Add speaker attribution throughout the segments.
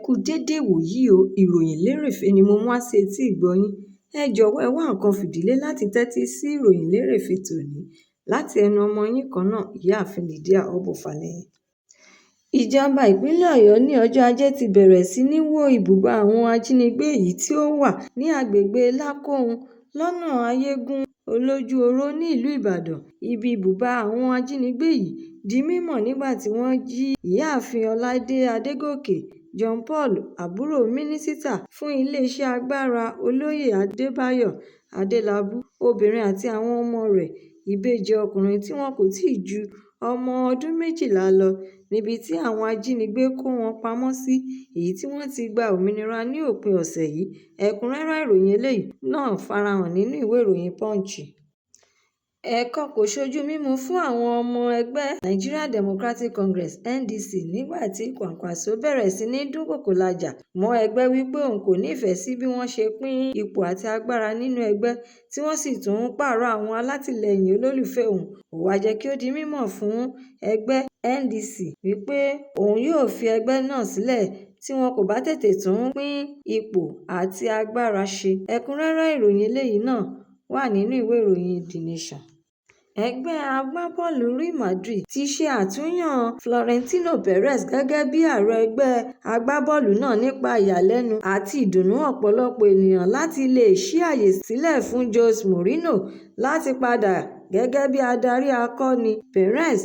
Speaker 1: kú déédéé wòyí o, ìròyìn lérèfé ni mo mú wá sí etí ìgbọ́-yín. Ẹ jọ̀wọ́ ẹ wá nǹkan fìdílé láti tẹ́tí sí ìròyìn lérèfé tòní láti ẹnu ọmọ yín kan náà, ìyáàfin Lydia Ọbọ́falẹ́yẹ. Ìjọba ìpínlẹ̀ Ọ̀yọ́ ní ọjọ́ Ajé ti bẹ̀rẹ̀ sí ní wó ibùba àwọn ajínigbé èyí tí ó wà ní agbègbè Lákòhun lọ́nà Ayégún Olójú-oró ní ìlú Ìbàdàn. Ibi ibùba àwọn ajínigbé yìí di mímọ̀ nígbà tí wọ́n jí ìyáàfin Ọláìdé Adégòkè John Paul, àbúrò mínísítà fún iléeṣẹ́ agbára Olóyè Adébáyọ̀ Adélabú, obìnrin àti àwọn ọmọ rẹ̀ ìbejì ọkùnrin tí wọn kò tíì ju ọmọ ọdún 12 lọ, níbi tí àwọn ajínigbé kó wọn pamọ́ sí, èyí tí wọ́n ti gba òmìnira ní òpin ọ̀sẹ̀ yìí. Ẹ̀kúnrẹ́rẹ́ ìròyìn eléyìí náà farahàn nínú ìwé ìròyìn Punch. Ẹ̀kọ́ kò ṣojú mímu fún àwọn ọmọ ẹgbẹ́ Nigeria Democratic Congress (NDC) nígbà tí Kwankwaso bẹ̀rẹ̀ sí ní dúnkòokò lajà mọ́ ẹgbẹ́ wípé òun kò nífẹ̀ẹ́ sí bí wọ́n ṣe pín ipò àti agbára nínú ẹgbẹ́, tí wọ́n sì tún ń pààrọ̀ àwọn alátìlẹyìn olólùfẹ́ òun. Ó wá jẹ́ kí ó di mímọ̀ fún ẹgbẹ́ NDC wípé òun yóò fi ẹgbẹ́ náà sílẹ̀ tí wọn kò bá tètè tún pín ipò àti agbára ṣe. Ẹ̀kúnrẹ́rẹ́ ìròyìn eléyìí náà wà nínú ìwé ìròyìn The Nation. Ẹgbẹ́ agbábọ́ọ̀lù Real Madrid ti ṣe àtúnyàn Florentino Perez gẹ́gẹ́ bí ààrẹ ẹgbẹ́ agbábọ́ọ̀lù náà nípa ìyàlẹ́nu àti ìdùnnú ọ̀pọ̀lọpọ̀ ènìyàn láti lè ṣí àyè sílẹ̀ fún Jose Mourinho láti padà gẹ́gẹ́ bí adarí akọ́ni. Perez,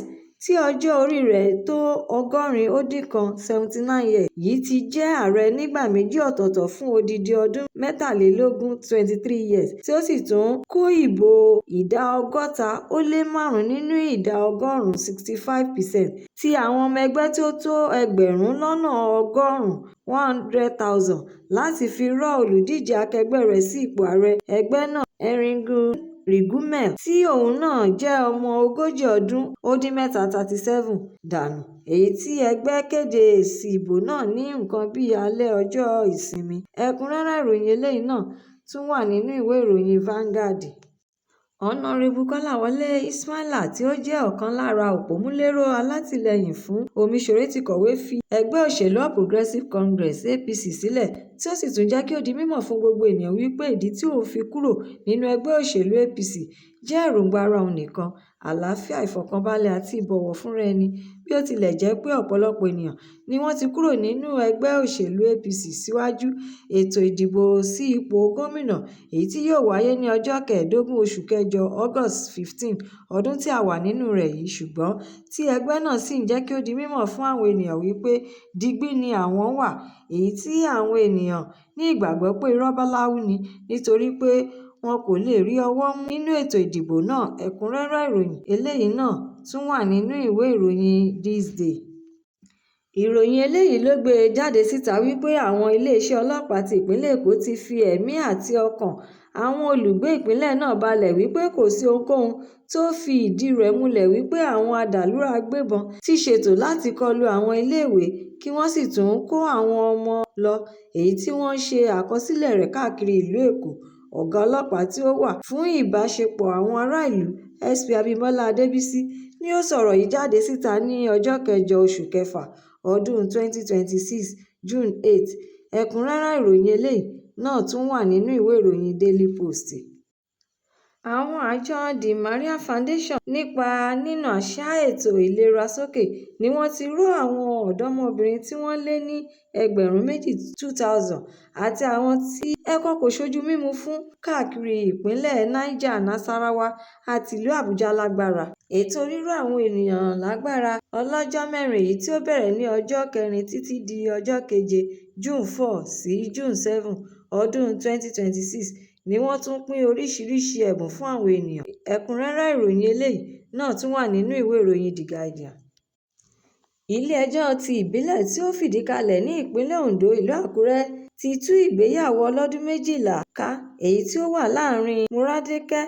Speaker 1: tí ọjọ́ orí rẹ̀ tó 101 (79 years) yìí ti jẹ́ ààrẹ nígbà méjì ọ̀tọ̀ọ̀tọ̀ fún odidi ọdún 23 (23 years), tí ó sì tún kó ìbò ìdá 65 nínú ìdá ọgọ́rùn-ún 65% ti àwọn ọmọ ẹgbẹ́ tí ó tó ẹgbẹ̀rún lọ́nà 100,000 láti fi rọ́ olùdíje akẹgbẹ́ rẹ̀ sí ipò ààrẹ ẹgbẹ́ náà, Enrique Riguemes, tí òun náà jẹ́ ọmọ 37 (37) dànù, èyí tí ẹgbẹ́ kéde èsì ìbò náà ní nǹkan bíi alẹ́ ọjọ́ Ìsinmi. Ẹ̀kúnrẹ́rẹ́ ìròyìn eléyìí náà tún wà nínú ìwé ìròyìn Vanguard. Ọ̀nàrẹ́bù Kọ́láwọlé Ismaila, tí ó jẹ́ ọ̀kan lára òpómúléró alátìlẹyìn fún Omiṣore, ti kọ̀wé fi ẹgbẹ́ òṣèlú All Progressives Congress (APC) sílẹ̀, tí ó sì tún jẹ́ kí ó di mímọ̀ fún gbogbo ènìyàn wípé ìdí tí òun fi kúrò nínú ẹgbẹ́ òṣèlú APC jẹ́ èròǹgbà ara òun nìkan: àlàáfíà, ìfọ̀kànbalẹ̀ àti ìbọ̀wọ̀ fúnra ẹni. Bí ó tilẹ̀ jẹ́ pé ọ̀pọ̀lọpọ̀ ènìyàn ni wọ́n ti kúrò nínú ẹgbẹ́ òṣèlú APC síwájú ètò ìdìbò sí ipò gómìnà èyí tí yóò wáyé ní ọjọ́ 15 oṣù kẹjọ (August 15) ọdún tí a wà nínú rẹ̀ yìí, ṣùgbọ́n tí ẹgbẹ́ náà sì ń jẹ́ kí ó di mímọ̀ fún àwọn ènìyàn wípé digbí ni àwọn wà, èyí tí àwọn ènìyàn ní ìgbàgbọ́ pé irọ́ báláwú ni, nítorí pé wọn kò lè rí ọwọ́ mú nínú ètò ìdìbò náà. Ẹ̀kúnrẹ́rẹ́ ìròyìn eléyìí náà tún wà nínú ìwé ìròyìn This Day. Ìròyìn eléyìí ló gbé jáde síta wípé àwọn iléeṣẹ́ ọlọ́pàá ti ìpínlẹ̀ Èkó ti fi ẹ̀mí àti ọkàn àwọn olùgbé ìpínlẹ̀ náà balẹ̀ wípé kò sí ohunkóhun tó fi ìdí rẹ̀ múlẹ̀ wípé àwọn adàlúrú agbébọn ti ṣètò láti kọlu àwọn iléèwé kí wọ́n sì tún kó àwọn ọmọ lọ, èyí tí wọ́n ṣe àkọsílẹ̀ rẹ̀ káàkiri ìlú Èkó. Ọ̀gá ọlọ́pàá tí ó wà fún ìbáṣepọ̀ àwọn ará ìlú, SP Abímbọ́lá Adébísí, ni ó sọ̀rọ̀ yìí jáde síta ní ọjọ́ 8 oṣù kẹfà ọdún 2026 (June 8). Ẹ̀kúnrẹ́rẹ́ ìròyìn eléyìí náà tún wà nínú ìwé ìròyìn Daily Post. Àwọn àjọ The Maria Foundation, nípa nínà àṣà ètò ìlera sókè, ni wọ́n ti ró àwọn ọ̀dọ́mọbìnrin tí wọ́n lé ní 2,000 àti àwọn tí ẹ̀kọ́ kò ṣojú mímu fún káàkiri ìpínlẹ̀ Niger, Nasarawa àti ìlú Àbújá lágbára. Ètò ríró àwọn ènìyàn lágbára ọlọ́jọ́ 4 èyí tí ó bẹ̀rẹ̀ ní ọjọ́ 4 títí di ọjọ́ 7 (June 4 sí June 7) ọdún 2026 ni wọ́n tún pín oríṣiríṣi ẹ̀bùn fún àwọn ènìyàn. Ẹ̀kúnrẹ́rẹ́ ìròyìn eléyìí náà tún wà nínú ìwé ìròyìn The Guardian. Ilé-ẹjọ́ ti ìbílẹ̀ tí ó fìdí kalẹ̀ ní ìpínlẹ̀ Ondo, ìlú Àkúrẹ́, ti tú ìgbéyàwó ọlọ́dún 12 ká èyí tí ó wà láàrin Múradékẹ́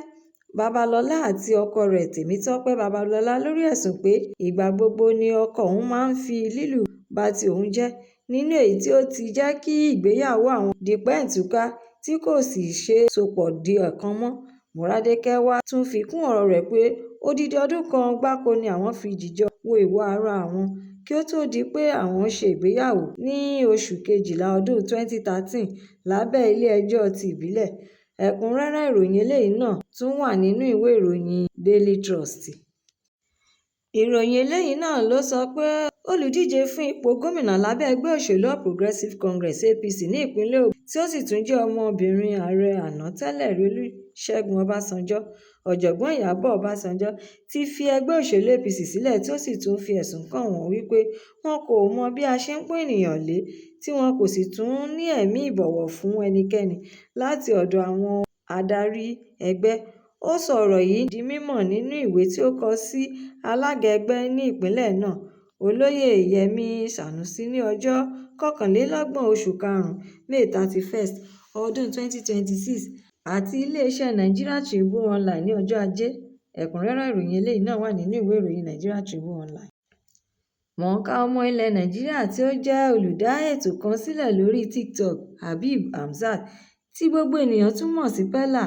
Speaker 1: Babalọ́lá àti ọkọ rẹ̀ Tèmítọ́pẹ́ Babalọ́lá lórí ẹ̀sùn pé ìgbà gbogbo ni ọkọ òun máa ń fi lílù ba ti òun jẹ́, nínú èyí tí ó ti jẹ́ kí ìgbéyàwó àwọn di pẹ́ǹtúká tí kò sì ṣe é sopọ̀ di ọ̀kan mọ́. Múradékẹ́ wá tún fi kún ọ̀rọ̀ rẹ̀ pé odidi ọdún kan gbáko ni àwọn fi jìjọ wo ìwà ara àwọn kí ó tó di pé àwọn ṣe ìgbéyàwó ní oṣù kejìlá ọdún 2013 lábẹ́ ilé-ẹjọ́ ti ìbílẹ̀. Ẹ̀kúnrẹ́rẹ́ ìròyìn eléyìí náà tún wà nínú ìwé ìròyìn Daily Trust. Ìròyìn eléyìí náà ló sọ pé olùdíje fún ipò gómìnà lábẹ́ ẹgbẹ́ òṣèlú All Progressives Congress (APC) ní ìpínlẹ̀ Ògùn tí ó sì tún jẹ́ ọmọbìnrin ààrẹ àná tẹ́lẹ̀ rí Olúṣẹ́gun Ọbásanjọ́, Ọ̀jọ̀gbọ́n Ìyábọ̀ Ọbásanjọ́, ti fi ẹgbẹ́ òṣèlú APC sílẹ̀ tí ó sì tún fi ẹ̀sùn kàn wọ́n wípé wọn kò mọ bí a ṣe ń pọ́n ènìyàn lé tí wọn kò sì tún ní ẹ̀mí ìbọ̀wọ̀ fún ẹnikẹ́ni láti ọ̀dọ̀ àwọn adarí ẹgbẹ́. Ó sọ ọ̀rọ̀ yìí di mímọ̀ nínú ìwé tí ó kọ sí alága ẹgbẹ́ ní ìpínlẹ̀ náà, Olóyè Yẹmí Sànúsì ní ọjọ́ 21 oṣù karùn-ún May 31, ọdún 2026 àti iléeṣẹ́ Nigeria Tribune Online ní ọjọ́ Ajé. Ẹ̀kúnrẹ́rẹ́ ìròyìn eléyìí náà wà nínú ìwé ìròyìn Nigeria Tribune Online. Mọ̀ọ́ká ọmọ ilẹ̀ Nàìjíríà tí ó jẹ́ olùdá ètò kan sílẹ̀ lórí TikTok, Habib Hamzat, tí gbogbo ènìyàn tún mọ̀ sí Pella,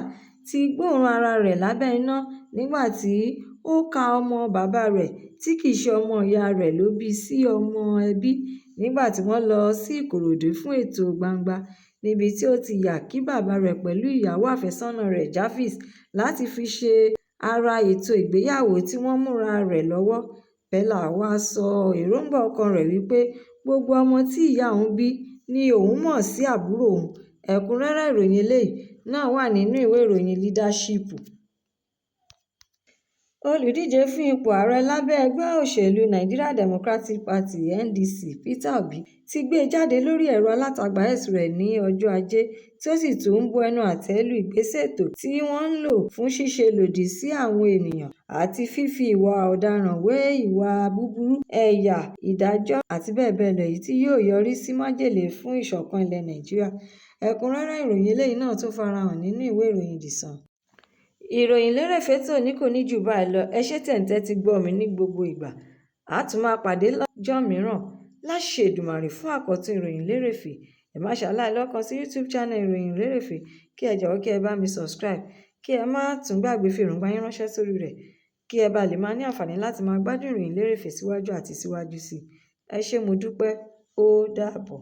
Speaker 1: ti gbóòórùn ara rẹ̀ lábẹ́ iná nígbà tí ó ka ọmọ bàbá rẹ̀ tí kìí ṣe ọmọ ìyá rẹ̀ ló bí sí ọmọ ẹbí nígbà tí wọ́n lọ sí Ìkòròdú fún ètò gbangba níbi tí ó ti yà kí bàbá rẹ̀ pẹ̀lú ìyàwó àfẹ́sọ́nà rẹ̀ Jafis láti fi ṣe ara ètò ìgbéyàwó tí wọ́n múra rẹ̀ lọ́wọ́. Pella wá sọ èròǹgbà ọkàn rẹ̀ wípé gbogbo ọmọ tí ìyá òun bí ni òun mọ̀ sí àbúrò òun. Ẹ̀kúnrẹ́rẹ́ ìròyìn eléyìí náà wà nínú ìwé ìròyìn Leadership. Olùdíje fún ipò ààrẹ lábẹ́ ẹgbẹ́ òṣèlú Nigeria Democratic Party (NDC) Peter Obi ti gbé jáde lórí ẹ̀rọ alátagbà X rẹ̀ ní ọjọ́ Ajé tí ó sì tún bu ẹnu àtẹ́ lu ìgbésẹ̀ ètò tí wọ́n ń lò fún ṣíṣe lòdì sí àwọn ènìyàn àti fífi ìwà ọ̀daràn wé ìwà búburú, ẹ̀yà, ìdájọ́ àti bẹ́ẹ̀ bẹ́ẹ̀ lọ èyí tí yóò yọrí sí májèlé fún ìṣọ̀kan ilẹ̀ Nàìjíríà. Ẹ̀kúnrẹ́rẹ́ ìròyìn eléyìí náà tún farahàn nínú ìwé ìròyìn The Sun. Ìròyìn lérèfé tòní kò ní jù báyìí lọ. Ẹ ṣé tẹ̀ ń tẹ́tí gbọ́ mi ní gbogbo ìgbà. A tún máa pàdé lọ́jọ́ mìíràn láṣẹ Èdùmàrè fún àkọ́tún ìròyìn lérèfé. Ẹ má ṣàlàyé lọ kàn sí YouTube channel ìròyìn lérèfé kí ẹ jọ̀wọ́ kí ẹ bá mi subscribe, kí ẹ má tún gbàgbé fi èròǹgbà yín ránṣẹ́ sórí rẹ̀ kí ẹ bá lè máa ní àǹfààní láti máa gbádùn ìròyìn lérèfé síwájú àti síwájú sí i. Ẹ ṣé mo dúpẹ́. Ó dàbọ̀.